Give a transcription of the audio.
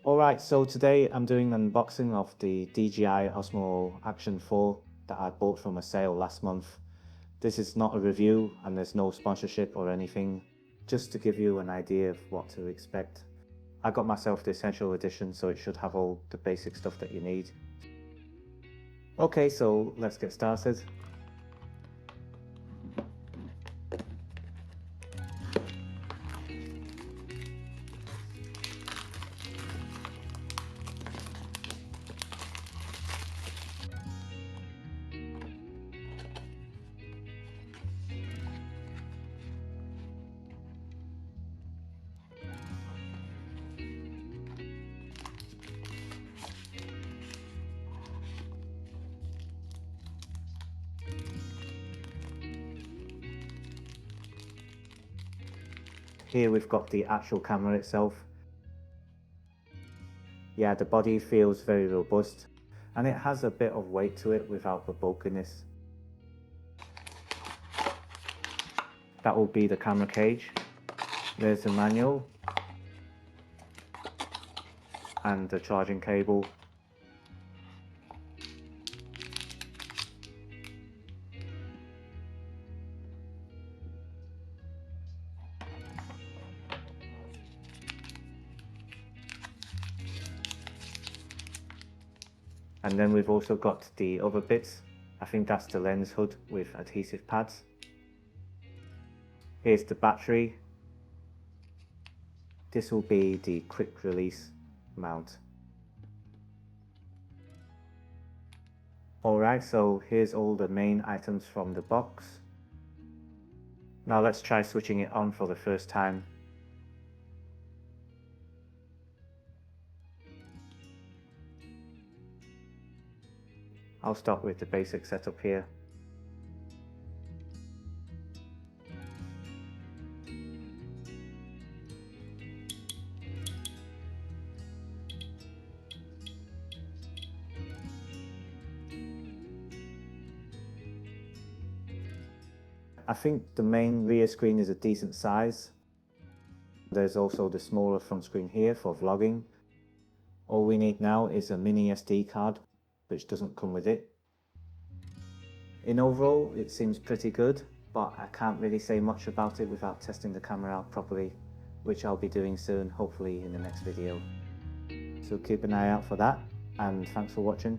Alright, so today I'm doing an unboxing of the DJI Osmo Action 4 that I bought from a sale last month. This is not a review and there's no sponsorship or anything, just to give you an idea of what to expect. I got myself the Essential Edition, so it should have all the basic stuff that you need. Okay, so let's get started. Here we've got the actual camera itself. Yeah, the body feels very robust and it has a bit of weight to it without the bulkiness. That will be the camera cage. There's the manual and the charging cable. And then we've also got the other bits. I think that's the lens hood with adhesive pads. Here's the battery. This will be the quick release mount. Alright, so here's all the main items from the box. Now let's try switching it on for the first time. I'll start with the basic setup here. I think the main rear screen is a decent size. There's also the smaller front screen here for vlogging. All we need now is a mini SD card, which doesn't come with it. In overall, it seems pretty good, but I can't really say much about it without testing the camera out properly, which I'll be doing soon, hopefully in the next video. So keep an eye out for that, and thanks for watching.